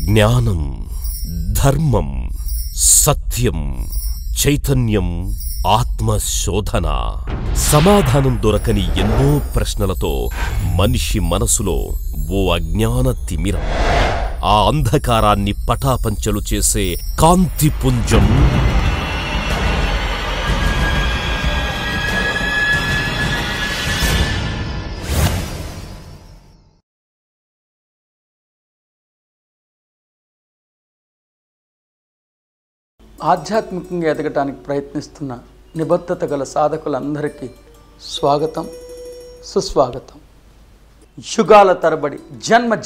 జ్ఞానం, ధర్మం, సత్యం, చైతన్యం, ఆత్మశోధన. సమాధానం దొరకని ఎన్నో ప్రశ్నలతో మనిషి మనసులో ఓ అజ్ఞాన తిమిరం. ఆ అంధకారాన్ని పటాపంచలు చేసే కాంతిపుంజం ఆధ్యాత్మికంగా ఎదగటానికి ప్రయత్నిస్తున్న నిబద్ధత గల సాధకులందరికీ స్వాగతం, సుస్వాగతం. యుగాల తరబడి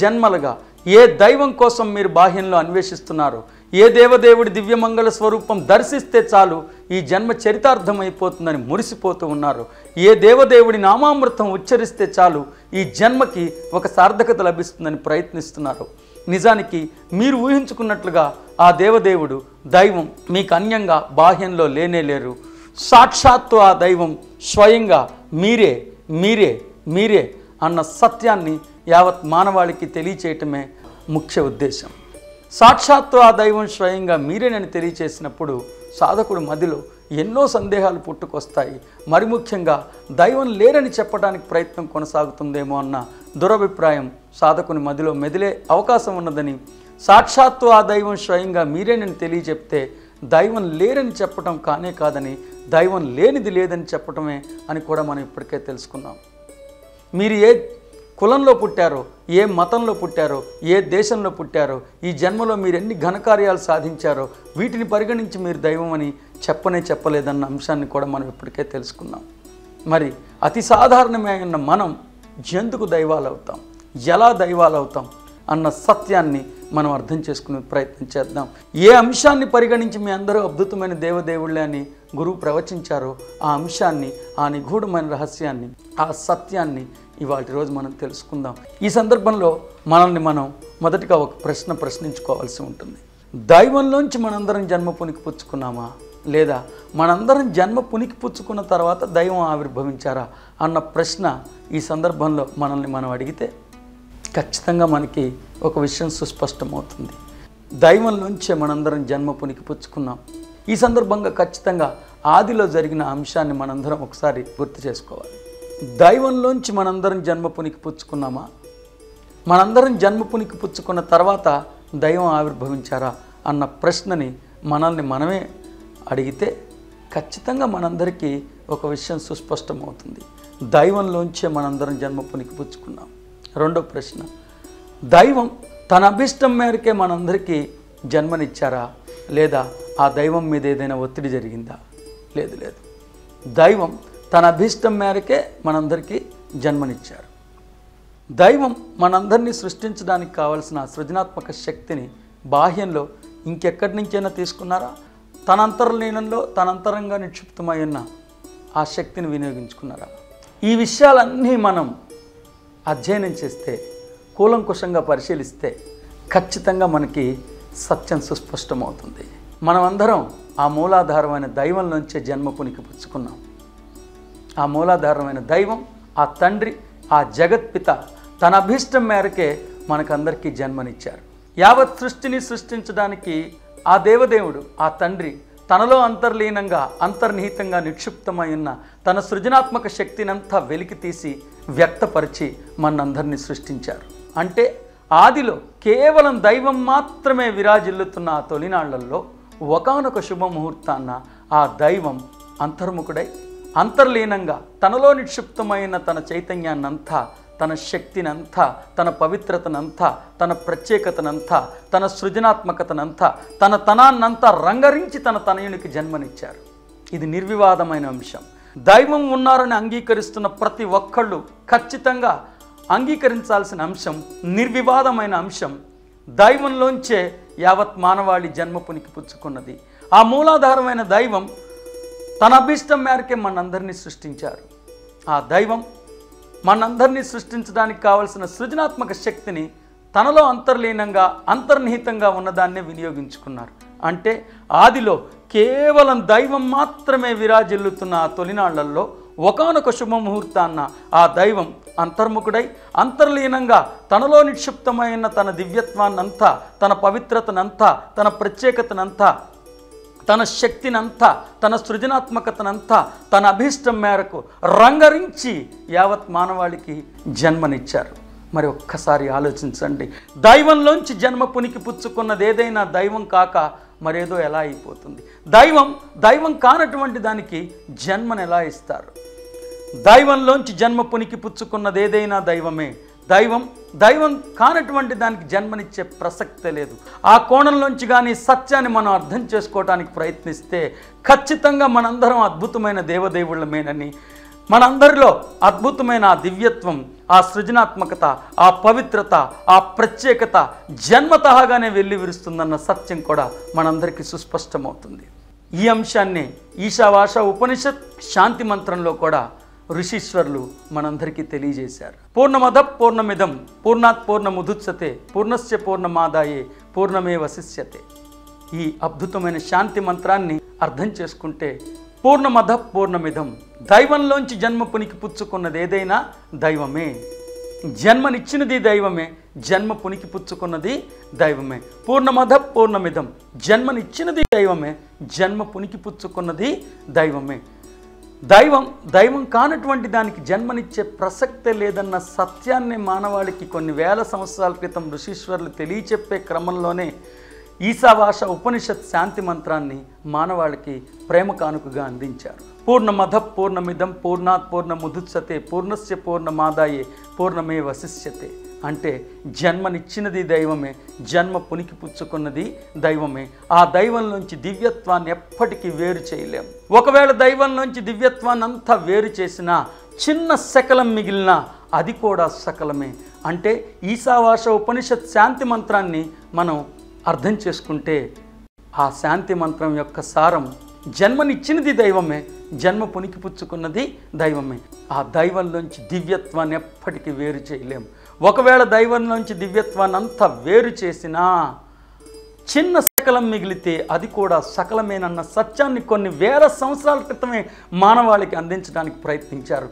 జన్మలుగా ఏ దైవం కోసం మీరు బాహ్యంలో అన్వేషిస్తున్నారో, ఏ దేవదేవుడి దివ్యమంగళ స్వరూపం దర్శిస్తే చాలు ఈ జన్మ చరితార్థమైపోతుందని మురిసిపోతూ ఉన్నారు, ఏ దేవదేవుడి నామామృతం ఉచ్చరిస్తే చాలు ఈ జన్మకి ఒక సార్థకత లభిస్తుందని ప్రయత్నిస్తున్నారు. నిజానికి మీరు ఊహించుకున్నట్లుగా ఆ దేవదేవుడు దైవం మీకు అన్యంగా బాహ్యంలో లేనేలేరు. సాక్షాత్తు ఆ దైవం స్వయంగా మీరే మీరే మీరే అన్న సత్యాన్ని యావత్ మానవాళికి తెలియచేయటమే ముఖ్య ఉద్దేశం. సాక్షాత్తు ఆ దైవం స్వయంగా మీరేనని తెలియచేసినప్పుడు సాధకుడు మదిలో ఎన్నో సందేహాలు పుట్టుకొస్తాయి. మరి ముఖ్యంగా దైవం లేరని చెప్పడానికి ప్రయత్నం కొనసాగుతుందేమో అన్న దురభిప్రాయం సాధకుని మదిలో మెదిలే అవకాశం ఉన్నదని, సాక్షాత్తు ఆ దైవం స్వయంగా మీరేనని తెలియచెప్తే దైవం లేరని చెప్పటం కానే కాదని, దైవం లేనిది లేదని చెప్పటమే అని కూడా మనం ఇప్పటికే తెలుసుకున్నాం. మీరు ఏ కులంలో పుట్టారో, ఏ మతంలో పుట్టారో, ఏ దేశంలో పుట్టారో, ఈ జన్మలో మీరు ఎన్ని ఘనకార్యాలు సాధించారో వీటిని పరిగణించి మీరు దైవం అని చెప్పలేదన్న అంశాన్ని కూడా మనం ఇప్పటికే తెలుసుకున్నాం. మరి అతి సాధారణమైన మనం ఎందుకు దైవాలు అవుతాం, ఎలా దైవాలు అవుతాం అన్న సత్యాన్ని మనం అర్థం చేసుకునే ప్రయత్నం చేద్దాం. ఏ అంశాన్ని పరిగణించి మీ అందరూ అద్భుతమైన దేవదేవుళ్ళే అని గురువు ప్రవచించారో ఆ అంశాన్ని, ఆ నిగూఢమైన రహస్యాన్ని, ఆ సత్యాన్ని ఇవాళ రోజు మనం తెలుసుకుందాం. ఈ సందర్భంలో మనల్ని మనం మొదటిగా ఒక ప్రశ్న ప్రశ్నించుకోవాల్సి ఉంటుంది. దైవంలోంచి మనందరం జన్మ పునికి పుచ్చుకున్నామా, లేదా మనందరం జన్మ పునికి పుచ్చుకున్న తర్వాత దైవం ఆవిర్భవించారా అన్న ప్రశ్న ఈ సందర్భంలో మనల్ని మనం అడిగితే ఖచ్చితంగా మనకి ఒక విషయం సుస్పష్టమవుతుంది. దైవంలోంచే మనందరం జన్మ పునికి పుచ్చుకున్నాం. ఈ సందర్భంగా ఖచ్చితంగా ఆదిలో జరిగిన అంశాన్ని మనందరం ఒకసారి గుర్తు చేసుకోవాలి. దైవంలోంచి మనందరం జన్మ పునికి పుచ్చుకున్నామా, మనందరం జన్మ పునికి పుచ్చుకున్న తర్వాత దైవం ఆవిర్భవించారా అన్న ప్రశ్నని మనల్ని మనమే అడిగితే ఖచ్చితంగా మనందరికీ ఒక విషయం సుస్పష్టమవుతుంది. దైవంలోంచే మనందరం జన్మ పునికి పుచ్చుకున్నాం. రెండో ప్రశ్న, దైవం తన అభిష్టం మేరకే మనందరికీ జన్మనిచ్చారా, లేదా ఆ దైవం మీద ఏదైనా ఒత్తిడి జరిగిందా? లేదు. దైవం తన అభిష్టం మేరకే మనందరికీ జన్మనిచ్చారు. దైవం మనందరినీ సృష్టించడానికి కావలసిన సృజనాత్మక శక్తిని బాహ్యంలో ఇంకెక్కడి నుంచైనా తీసుకున్నారా? తన అంతర్లీనంలో తన అంతరంగా నిక్షిప్తమై ఉన్న ఆ శక్తిని వినియోగించుకున్నారా? ఈ విషయాలన్నీ మనం అధ్యయనం చేస్తే, కూలంకుషంగా పరిశీలిస్తే ఖచ్చితంగా మనకి సత్యం సుస్పష్టమవుతుంది. మనమందరం ఆ మూలాధారమైన దైవంలోంచే జన్మ పునికి పుచ్చుకున్నాం. ఆ మూలాధారమైన దైవం, ఆ తండ్రి, ఆ జగత్పిత తన అభీష్టం మేరకే మనకందరికీ జన్మనిచ్చారు. యావత్ సృష్టిని సృష్టించడానికి ఆ దేవదేవుడు, ఆ తండ్రి తనలో అంతర్లీనంగా అంతర్నిహితంగా నిక్షిప్తమై ఉన్న తన సృజనాత్మక శక్తినంతా వెలికి తీసి వ్యక్తపరిచి మనందరినీ సృష్టించారు. అంటే ఆదిలో కేవలం దైవం మాత్రమే విరాజిల్లుతున్న ఆ తొలినాళ్లలో ఒకానొక శుభముహూర్తాన్న ఆ దైవం అంతర్ముఖుడై అంతర్లీనంగా తనలో నిక్షిప్తమైన తన చైతన్యాన్నంతా, తన శక్తినంతా, తన పవిత్రతనంతా, తన ప్రత్యేకతనంతా, తన సృజనాత్మకతనంతా, తన తనాన్నంతా రంగరించి తన తనయునికి జన్మనిచ్చారు. ఇది నిర్వివాదమైన అంశం. దైవం ఉన్నారని అంగీకరిస్తున్న ప్రతి ఒక్కళ్ళు ఖచ్చితంగా అంగీకరించాల్సిన అంశం, నిర్వివాదమైన అంశం. దైవంలోంచే యావత్ మానవాళి జన్మ పునికి పుచ్చుకున్నది. ఆ మూలాధారమైన దైవం తన అభీష్టం మేరకే మనందరినీ సృష్టించారు. ఆ దైవం మనందరినీ సృష్టించడానికి కావలసిన సృజనాత్మక శక్తిని తనలో అంతర్లీనంగా అంతర్నిహితంగా ఉన్నదాన్నే వినియోగించుకున్నారు. అంటే ఆదిలో కేవలం దైవం మాత్రమే విరాజిల్లుతున్న ఆ తొలినాళ్లలో ఒకానొక శుభముహూర్తాన్న ఆ దైవం అంతర్ముఖుడై అంతర్లీనంగా తనలో నిక్షిప్తమైన తన దివ్యత్వాన్నంతా, తన పవిత్రతనంతా, తన ప్రత్యేకతనంతా, తన శక్తినంతా, తన సృజనాత్మకతనంతా తన అభీష్టం మేరకు రంగరించి యావత్ మానవాళికి జన్మనిచ్చారు. మరి ఒక్కసారి ఆలోచించండి, దైవంలోంచి జన్మ పునికి పుచ్చుకున్నది ఏదైనా దైవం కాక మరేదో ఎలా అయిపోతుంది? దైవం కానటువంటి దానికి జన్మను ఎలా ఇస్తారు? దైవంలోంచి జన్మ పునికి పుచ్చుకున్నది ఏదైనా దైవమే. దైవం కానటువంటి దానికి జన్మనిచ్చే ప్రసక్తే లేదు. ఆ కోణంలోంచి కానీ సత్యాన్ని మనం అర్థం చేసుకోవడానికి ప్రయత్నిస్తే ఖచ్చితంగా మనందరం అద్భుతమైన దేవదేవుళ్ళమేనని, మనందరిలో అద్భుతమైన ఆ దివ్యత్వం, ఆ సృజనాత్మకత, ఆ పవిత్రత, ఆ ప్రత్యేకత జన్మతహాగానే వెళ్ళి విరుస్తుందన్న సత్యం కూడా మనందరికీ సుస్పష్టమవుతుంది. ఈ అంశాన్ని ఈశావాస ఉపనిషత్ శాంతి మంత్రంలో కూడా ఋషీశ్వరులు మనందరికీ తెలియజేశారు. పూర్ణమద పూర్ణమిదం పూర్ణాత్ పూర్ణముదుచ్యతే పూర్ణస్య పూర్ణమాదాయే పూర్ణమే వశిష్యతే. ఈ అద్భుతమైన శాంతి మంత్రాన్ని అర్థం చేసుకుంటే పూర్ణమద పూర్ణమిదం, దైవంలోంచి జన్మ పునికి పుచ్చుకున్నది ఏదైనా దైవమే. జన్మనిచ్చినది దైవమే, జన్మ పునికి పుచ్చుకున్నది దైవమే. పూర్ణమద పూర్ణమిదం, జన్మనిచ్చినది దైవమే, జన్మ పునికి పుచ్చుకున్నది దైవమే. దైవం కానటువంటి దానికి జన్మనిచ్చే ప్రసక్తే లేదన్న సత్యాన్ని మానవాళికి కొన్ని వేల సంవత్సరాల క్రితం ఋషీశ్వరులు తెలియచెప్పే క్రమంలోనే ఈశావాస ఉపనిషత్ శాంతి మంత్రాన్ని మానవాళికి ప్రేమ కానుకగా అందించారు. పూర్ణమద పూర్ణమిదం పూర్ణాత్ పూర్ణముదుచ్యతే పూర్ణస్య పూర్ణమాదాయే పూర్ణమే వశిష్యతే. అంటే జన్మనిచ్చినది దైవమే, జన్మ పునికి పుచ్చుకున్నది దైవమే. ఆ దైవంలోంచి దివ్యత్వాన్ని ఎప్పటికీ వేరు చేయలేం. ఒకవేళ దైవంలోంచి దివ్యత్వాన్ని అంతా వేరు చేసినా చిన్న శకలం మిగిలినా అది కూడా సకలమే. అంటే ఈశావాస ఉపనిషత్ శాంతి మంత్రాన్ని మనం అర్థం చేసుకుంటే ఆ శాంతి మంత్రం యొక్క సారం జన్మనిచ్చినది దైవమే, జన్మ పునికి పుచ్చుకున్నది దైవమే. ఆ దైవంలోంచి దివ్యత్వాన్ని ఎప్పటికీ వేరు చేయలేం. ఒకవేళ దైవంలోంచి దివ్యత్వాన్ని అంతా వేరు చేసినా చిన్న సకలం మిగిలితే అది కూడా సకలమేనన్న సత్యాన్ని కొన్ని వేల సంవత్సరాల క్రితమే మానవాళికి అందించడానికి ప్రయత్నించారు.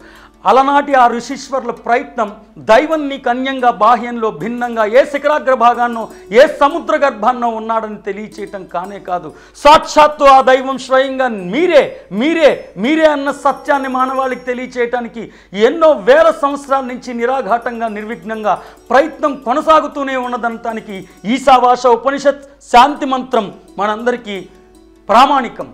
అలనాటి ఆ ఋషీశ్వరుల ప్రయత్నం దైవం నీకు అన్యంగా బాహ్యంలో భిన్నంగా ఏ శిఖరాగ్ర భాగాన్నో ఏ సముద్ర గర్భాన్నో ఉన్నాడని తెలియచేయటం కానే కాదు, సాక్షాత్తు ఆ దైవం స్వయంగా మీరే అన్న సత్యాన్ని మానవాళికి తెలియచేయటానికి ఎన్నో వేల సంవత్సరాల నుంచి నిరాఘాటంగా నిర్విఘ్నంగా ప్రయత్నం కొనసాగుతూనే ఉన్నదంతానికి ఈశావాస ఉపనిషత్ శాంతి మంత్రం మనందరికీ ప్రామాణికం.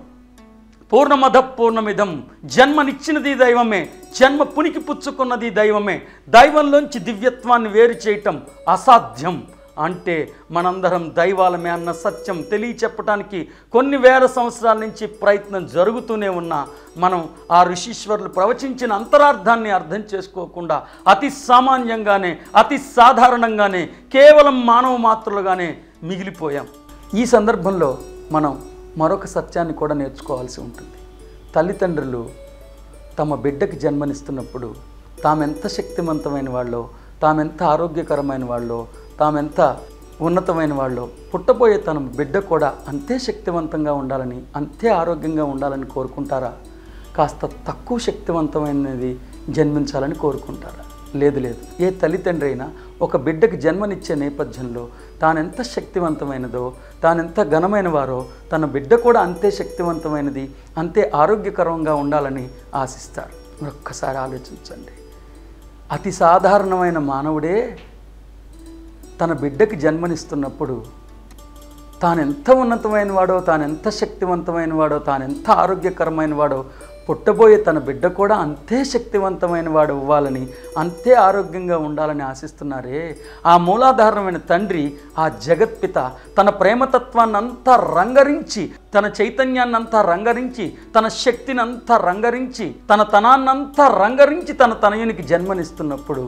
పూర్ణమద పూర్ణమిదం, జన్మనిచ్చినది దైవమే, జన్మ పునికి పుచ్చుకున్నది దైవమే. దైవంలోంచి దివ్యత్వాన్ని వేరు చేయటం అసాధ్యం. అంటే మనందరం దైవాలమే అన్న సత్యం తెలియచెప్పటానికి కొన్ని వేల సంవత్సరాల నుంచి ప్రయత్నం జరుగుతూనే ఉన్నా మనం ఆ ఋషీశ్వరులు ప్రవచించిన అంతరార్థాన్ని అర్థం చేసుకోకుండా అతి సామాన్యంగానే, అతి సాధారణంగానే, కేవలం మానవ మాత్రులుగానే మిగిలిపోయాం. ఈ సందర్భంలో మనం మరొక సత్యాన్ని కూడా నేర్చుకోవాల్సి ఉంటుంది. తల్లిదండ్రులు తమ బిడ్డకి జన్మనిస్తున్నప్పుడు తామెంత శక్తివంతమైన వాళ్ళో, తామెంత ఆరోగ్యకరమైన వాళ్ళో, తామెంత ఉన్నతమైన వాళ్ళో పుట్టబోయే తన బిడ్డ కూడా అంతే శక్తివంతంగా ఉండాలని, అంతే ఆరోగ్యంగా ఉండాలని కోరుకుంటారా? కాస్త తక్కువ శక్తివంతమైనది జన్మించాలని కోరుకుంటారా? లేదు. ఏ తల్లిదండ్రి అయినా ఒక బిడ్డకి జన్మనిచ్చే నేపథ్యంలో తానెంత శక్తివంతమైనదో, తానెంత ఘనమైన వారో తన బిడ్డ కూడా అంతే శక్తివంతమైనది, అంతే ఆరోగ్యకరంగా ఉండాలని ఆశిస్తారు. మరొక్కసారి ఆలోచించండి. అతి సాధారణమైన మానవుడే తన బిడ్డకి జన్మనిస్తున్నప్పుడు తానెంత ఉన్నతమైన వాడో, తానెంత శక్తివంతమైన వాడో, తానెంత ఆరోగ్యకరమైన వాడో పుట్టబోయే తన బిడ్డ కూడా అంతే శక్తివంతమైన వాడు అవ్వాలని, అంతే ఆరోగ్యంగా ఉండాలని ఆశిస్తున్నారే. ఆ మూలాధారమైన తండ్రి, ఆ జగత్పిత తన ప్రేమతత్వాన్ని అంతా రంగరించి, తన చైతన్యాన్నంతా రంగరించి, తన శక్తిని అంతా రంగరించి, తన తనాన్నంతా రంగరించి తన తనయునికి జన్మనిస్తున్నప్పుడు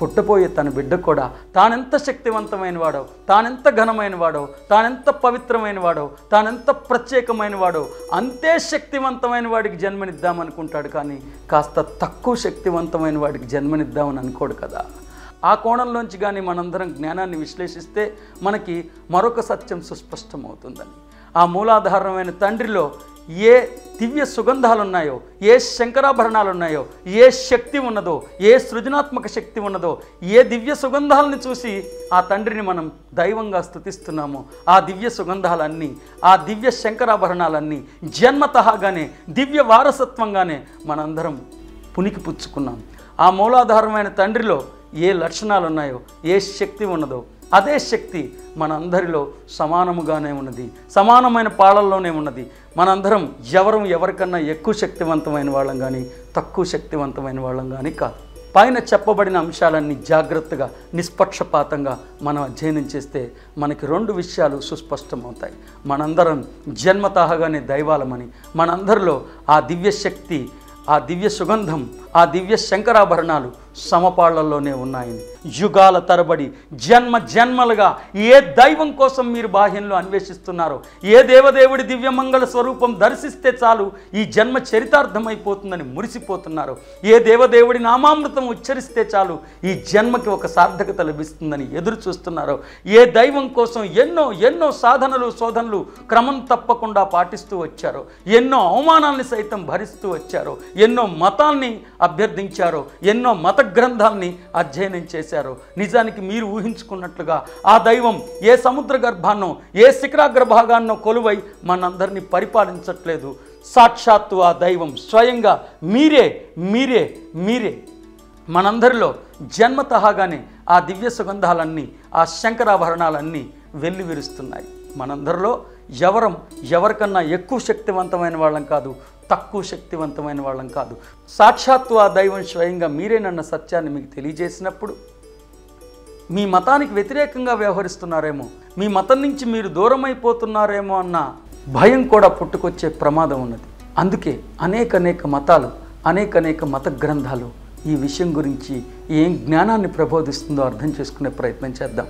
పుట్టబోయే తన బిడ్డ కూడా తానెంత శక్తివంతమైన వాడో, తానెంత ఘనమైన వాడో, తానెంత పవిత్రమైన వాడో, తానెంత ప్రత్యేకమైన వాడో అంతే శక్తివంతమైన వాడికి జన్మనిద్దామనుకుంటాడు. కానీ కాస్త తక్కువ శక్తివంతమైన వాడికి జన్మనిద్దామని అనుకోడు కదా. ఆ కోణంలోంచి కానీ మనందరం జ్ఞానాన్ని విశ్లేషిస్తే మనకి మరొక సత్యం సుస్పష్టమవుతుందని. ఆ మూలాధారమైన తండ్రిలో ఏ దివ్య సుగంధాలు ఉన్నాయో, ఏ శంకరాభరణాలు ఉన్నాయో, ఏ శక్తి ఉన్నదో, ఏ సృజనాత్మక శక్తి ఉన్నదో, ఏ దివ్య సుగంధాలను చూసి ఆ తండ్రిని మనం దైవంగా స్తుతిస్తున్నామో, ఆ దివ్య సుగంధాలన్నీ, ఆ దివ్య శంకరాభరణాలన్నీ జన్మతహాగానే దివ్య వారసత్వంగానే మనందరం పునికి పుచ్చుకున్నాం. ఆ మూలాధారమైన తండ్రిలో ఏ లక్షణాలు ఉన్నాయో, ఏ శక్తి ఉన్నదో, అదే శక్తి మనందరిలో సమానముగానే ఉన్నది, సమానమైన పాళల్లోనే ఉన్నది. మనందరం ఎవరికన్నా ఎక్కువ శక్తివంతమైన వాళ్ళం కానీ తక్కువ శక్తివంతమైన వాళ్ళం కానీ కాదు. పైన చెప్పబడిన అంశాలన్నీ జాగ్రత్తగా నిష్పక్షపాతంగా మనం అధ్యయనం చేస్తే మనకి 2 విషయాలు సుస్పష్టమవుతాయి. మనందరం జన్మతహాగానే దైవాలమని, మనందరిలో ఆ దివ్య శక్తి, ఆ దివ్య సుగంధం, ఆ దివ్య శంకరాభరణాలు సమపాళ్లలోనే ఉన్నాయని. యుగాల తరబడి జన్మలుగా ఏ దైవం కోసం మీరు బాహ్యంలో అన్వేషిస్తున్నారో, ఏ దేవదేవుడి దివ్యమంగళ స్వరూపం దర్శిస్తే చాలు ఈ జన్మ చరితార్థమైపోతుందని మురిసిపోతున్నారు, ఏ దేవదేవుడి నామామృతం ఉచ్చరిస్తే చాలు ఈ జన్మకి ఒక సార్థకత లభిస్తుందని ఎదురు చూస్తున్నారో, ఏ దైవం కోసం ఎన్నో సాధనలు శోధనలు క్రమం తప్పకుండా పాటిస్తూ వచ్చారో, ఎన్నో అవమానాల్ని సైతం భరిస్తూ వచ్చారో, ఎన్నో మతాల్ని అభ్యర్థించారో, ఎన్నో మత గ్రంథాల్ని అధ్యయనం చేశారో, నిజానికి మీరు ఊహించుకున్నట్లుగా ఆ దైవం ఏ సముద్ర గర్భాన్నో, ఏ శిఖరాగ్ర భాగాన్నో కొలువై మనందరినీ పరిపాలించట్లేదు. సాక్షాత్తు ఆ దైవం స్వయంగా మీరే మనందరిలో జన్మతహాగానే ఆ దివ్య సుగంధాలన్నీ, ఆ శంకరాభరణాలన్నీ వెల్లివిరుస్తున్నాయి. మనందరిలో ఎవరికన్నా ఎక్కువ శక్తివంతమైన వాళ్ళం కాదు, తక్కువ శక్తివంతమైన వాళ్ళం కాదు. సాక్షాత్తు ఆ దైవం స్వయంగా మీరేనన్న సత్యాన్ని మీకు తెలియజేసినప్పుడు మీ మతానికి వ్యతిరేకంగా వ్యవహరిస్తున్నారేమో, మీ మతం నుంచి మీరు దూరమైపోతున్నారేమో అన్న భయం కూడా పుట్టుకొచ్చే ప్రమాదం ఉన్నది. అందుకే అనేక మతాలు, అనేక మత గ్రంథాలు ఈ విషయం గురించి ఏం జ్ఞానాన్ని ప్రబోధిస్తుందో అర్థం చేసుకునే ప్రయత్నం చేద్దాం.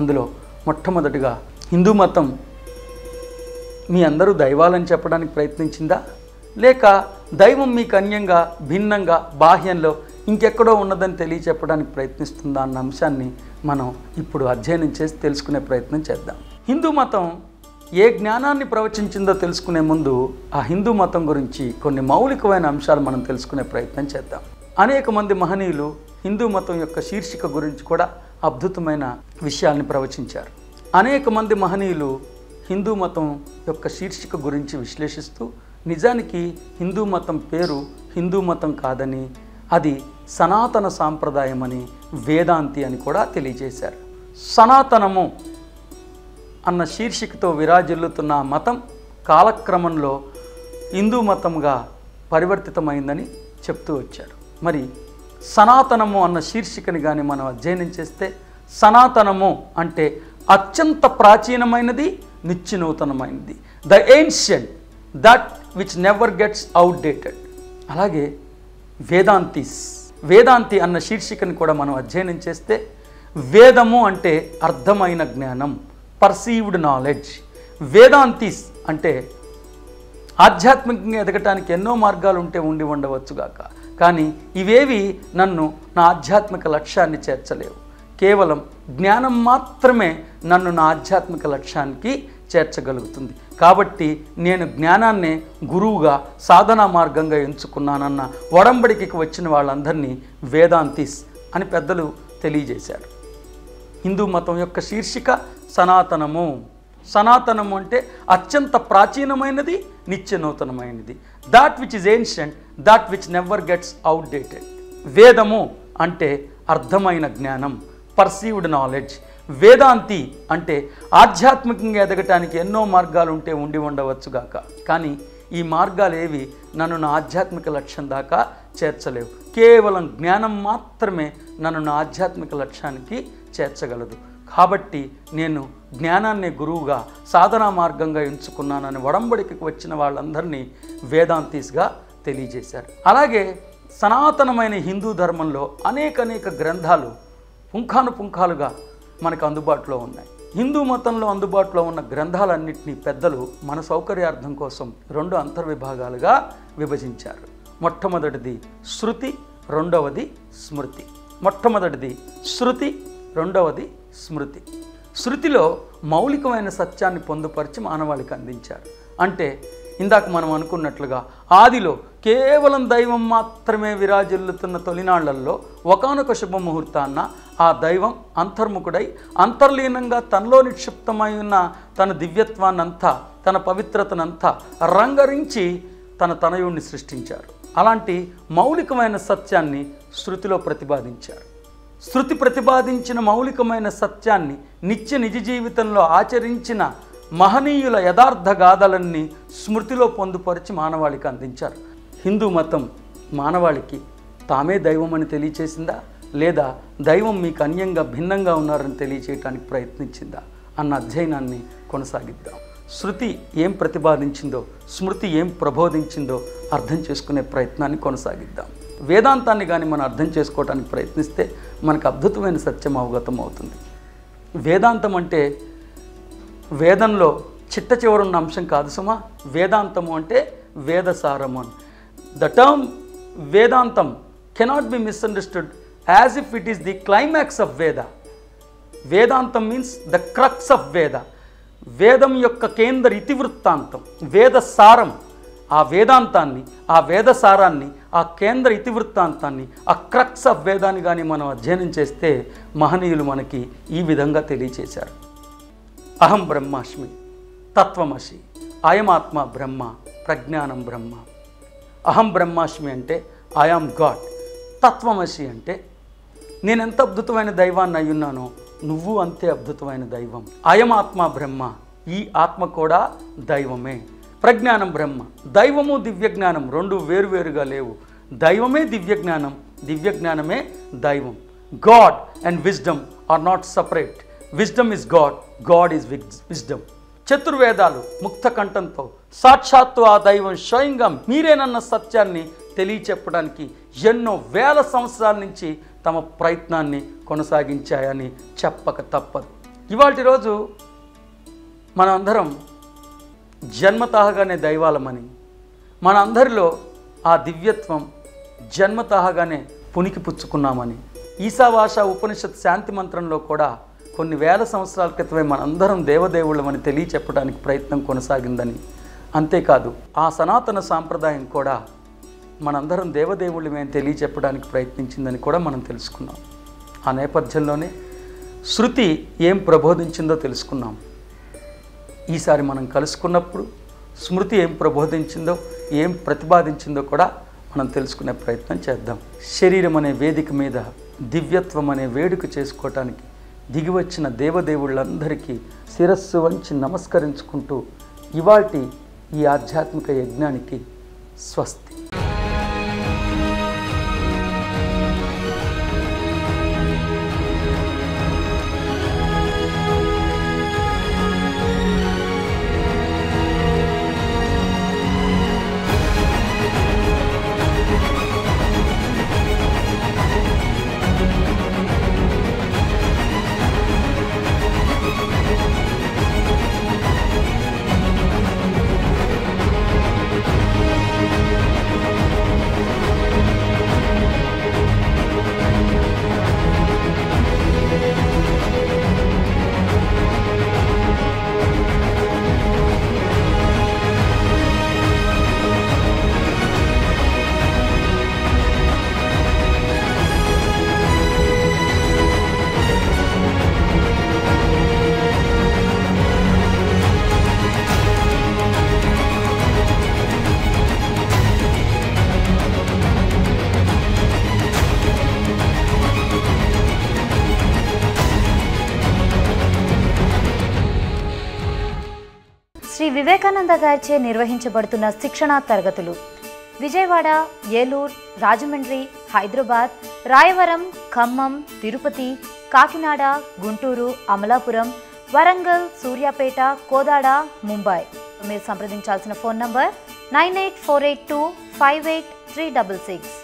అందులో మొట్టమొదటిగా హిందూ మతం మీ అందరూ దైవాలని చెప్పడానికి ప్రయత్నించిందా, లేక దైవం మీకు అన్యంగా, భిన్నంగా, బాహ్యంలో ఇంకెక్కడో ఉన్నదని తెలియచెప్పడానికి ప్రయత్నిస్తుందా అన్న అంశాన్ని మనం ఇప్పుడు అధ్యయనం చేసి తెలుసుకునే ప్రయత్నం చేద్దాం. హిందూ మతం ఏ జ్ఞానాన్ని ప్రవచించిందో తెలుసుకునే ముందు ఆ హిందూ మతం గురించి కొన్ని మౌలికమైన అంశాలు మనం తెలుసుకునే ప్రయత్నం చేద్దాం. అనేక మంది మహనీయులు హిందూ మతం యొక్క శీర్షిక గురించి కూడా అద్భుతమైన విషయాల్ని ప్రవచించారు. అనేక మంది మహనీయులు హిందూ మతం యొక్క శీర్షిక గురించి విశ్లేషిస్తూ నిజానికి హిందూ మతం పేరు హిందూ మతం కాదని, అది సనాతన సాంప్రదాయం అని, వేదాంతి అని కూడా తెలియజేశారు. సనాతనము అన్న శీర్షికతో విరాజిల్లుతున్న మతం కాలక్రమంలో హిందూ మతంగా పరివర్తితమైందని చెప్తూ వచ్చారు. మరి సనాతనము అన్న శీర్షికని కానీ మనం అధ్యయనం చేస్తే, సనాతనము అంటే అత్యంత ప్రాచీనమైనది, నిత్య నూతనమైనది, the ancient, that which never gets outdated. అలాగే వేదాంతి అన్న శీర్షికని కూడా మనం అధ్యయనం చేస్తే, వేదము అంటే అర్థమైన జ్ఞానం, పర్సీవ్డ్ నాలెడ్జ్. వేదాంతిస్ అంటే ఆధ్యాత్మికంగా ఎదగటానికి ఎన్నో మార్గాలు ఉండి ఉండవచ్చుగాక, కానీ ఇవేవి నన్ను నా ఆధ్యాత్మిక లక్ష్యాన్ని చేర్చలేవు. కేవలం జ్ఞానం మాత్రమే నన్ను నా ఆధ్యాత్మిక లక్ష్యానికి చేర్చగలుగుతుంది. కాబట్టి నేను జ్ఞానాన్నే గురువుగా, సాధనా మార్గంగా ఎంచుకున్నానన్న ఒడంబడికి వచ్చిన వాళ్ళందరినీ వేదాంతిస్ అని పెద్దలు తెలియజేశారు. హిందూ మతం యొక్క శీర్షిక సనాతనము. సనాతనము అంటే అత్యంత ప్రాచీనమైనది, నిత్య నూతనమైనది, that which is ancient, that which never gets outdated. వేదము అంటే అర్థమైన జ్ఞానం, పర్సీవ్డ్ నాలెడ్జ్. వేదాంతి అంటే ఆధ్యాత్మికంగా ఎదగటానికి ఎన్నో మార్గాలు ఉండి ఉండవచ్చుగాక, కానీ ఈ మార్గాలు ఏవి నన్ను నా ఆధ్యాత్మిక లక్ష్యం దాకా చేర్చలేవు. కేవలం జ్ఞానం మాత్రమే నన్ను నా ఆధ్యాత్మిక లక్ష్యానికి చేర్చగలదు. కాబట్టి నేను జ్ఞానాన్ని గురువుగా, సాధనా మార్గంగా ఎంచుకున్నానని ఒడంబడికి వచ్చిన వాళ్ళందరినీ వేదాంతీస్గా తెలియజేశారు. అలాగే సనాతనమైన హిందూ ధర్మంలో అనేక గ్రంథాలు పుంఖానుపుంఖాలుగా మనకు అందుబాటులో ఉన్నాయి. హిందూ మతంలో అందుబాటులో ఉన్న గ్రంథాలన్నింటినీ పెద్దలు మన సౌకర్యార్థం కోసం 2 అంతర్విభాగాలుగా విభజించారు. మొట్టమొదటిది శృతి, రెండవది స్మృతి. మొట్టమొదటిది శృతి, రెండవది స్మృతి. శృతిలో మౌలికమైన సత్యాన్ని పొందుపరిచి మానవాళికి అందించారు. అంటే ఇందాక మనం అనుకున్నట్లుగా ఆదిలో కేవలం దైవం మాత్రమే విరాజిల్లుతున్న తొలినాళ్లలో ఒకానొక శుభముహూర్తాన్న ఆ దైవం అంతర్ముఖుడై అంతర్లీనంగా తనలో నిక్షిప్తమై ఉన్న తన దివ్యత్వాన్నంతా తన పవిత్రతనంతా రంగరించి తన తనయుణ్ణి సృష్టించారు. అలాంటి మౌలికమైన సత్యాన్ని శృతిలో ప్రతిపాదించారు. శృతి ప్రతిపాదించిన మౌలికమైన సత్యాన్ని నిత్య నిజ జీవితంలో ఆచరించిన మహనీయుల యథార్థ గాథలన్నీ స్మృతిలో పొందుపరిచి మానవాళికి అందించారు. హిందూ మతం మానవాళికి తామే దైవం అని తెలియచేసిందా, లేదా దైవం మీకు అన్యంగా భిన్నంగా ఉన్నారని తెలియచేయటానికి ప్రయత్నించిందా అన్న అధ్యయనాన్ని కొనసాగిద్దాం. శృతి ఏం ప్రతిపాదించిందో, స్మృతి ఏం ప్రబోధించిందో అర్థం చేసుకునే ప్రయత్నాన్ని కొనసాగిద్దాం. వేదాంతాన్ని కానీ మనం అర్థం చేసుకోవడానికి ప్రయత్నిస్తే మనకు అద్భుతమైన సత్యం అవగతం అవుతుంది. వేదాంతం అంటే వేదంలో చిట్ట చివరున్న అంశం కాదు సుమా. వేదాంతము అంటే వేదసారము అని. The term Vedantam cannot be misunderstood as if it is the climax of వేద. వేదాంతం మీన్స్ ద క్రక్స్ ఆఫ్ వేద. వేదం యొక్క కేంద్ర ఇతివృత్తాంతం, వేద సారం. ఆ వేదాంతాన్ని, ఆ వేద సారాన్ని, ఆ కేంద్ర ఇతివృత్తాంతాన్ని, ఆ క్రక్స్ ఆఫ్ వేదాన్ని కానీ మనం అధ్యయనం చేస్తే మహనీయులు మనకి ఈ విధంగా తెలియచేశారు. అహం బ్రహ్మాస్మి తత్వమసి, అయమాత్మ బ్రహ్మ ప్రజ్ఞానం బ్రహ్మ. అహం బ్రహ్మాస్మి అంటే ఐ యామ్ గాడ్. తత్వమసి అంటే నేనెంత అద్భుతమైన దైవాన్ని అయ్యున్నానో నువ్వు అంతే అద్భుతమైన దైవం. అయమాత్మ బ్రహ్మ, ఈ ఆత్మ కూడా దైవమే. ప్రజ్ఞానం బ్రహ్మ. దైవము దివ్యజ్ఞానం రెండు వేరువేరుగా లేవు. దైవమే దివ్యజ్ఞానం, దివ్యజ్ఞానమే దైవం. God and wisdom are not separate. Wisdom is God, God is wisdom. చతుర్వేదాలు ముక్త కంఠంతో సాక్షాత్తు ఆ దైవం స్వయంగా మీరేనన్న సత్యాన్ని తెలియచెప్పడానికి ఎన్నో వేల సంవత్సరాల నుంచి తమ ప్రయత్నాన్ని కొనసాగించాయని చెప్పక తప్పదు. ఇవాల్టి రోజు మనందరం జన్మతహగానే దైవాలమని, మన అందరిలో ఆ దివ్యత్వం జన్మతహగానే పునికి పుచ్చుకున్నామని, ఈశావాస ఉపనిషత్ శాంతి మంత్రంలో కూడా కొన్ని వేల సంవత్సరాల క్రితమే మనందరం దేవదేవుళ్ళమని తెలియచెప్పడానికి ప్రయత్నం కొనసాగిందని, అంతేకాదు ఆ సనాతన సాంప్రదాయం కూడా మనందరం దేవదేవుళ్ళమే అని తెలియచెప్పడానికి ప్రయత్నించిందని కూడా మనం తెలుసుకున్నాం. ఆ నేపథ్యంలోనే శృతి ఏం ప్రబోధించిందో తెలుసుకున్నాం. ఈసారి మనం కలుసుకున్నప్పుడు స్మృతి ఏం ప్రబోధించిందో, ఏం ప్రతిపాదించిందో కూడా మనం తెలుసుకునే ప్రయత్నం చేద్దాం. శరీరం అనే వేదిక మీద దివ్యత్వం అనే వేడుక చేసుకోవటానికి దిగివచ్చిన దేవదేవుళ్ళందరికీ శిరస్సు వంచి నమస్కరించుకుంటూ ఇవాల్టి ఈ ఆధ్యాత్మిక యజ్ఞానికి స్వస్తి. శ్రీ వివేకానంద గారిచే నిర్వహించబడుతున్న శిక్షణా తరగతులు విజయవాడ, ఏలూరు, రాజమండ్రి, హైదరాబాద్, రాయవరం, ఖమ్మం, తిరుపతి, కాకినాడ, గుంటూరు, అమలాపురం, వరంగల్, సూర్యాపేట, కోదాడ, ముంబై. మీరు సంప్రదించాల్సిన ఫోన్ నంబర్ 9848258366.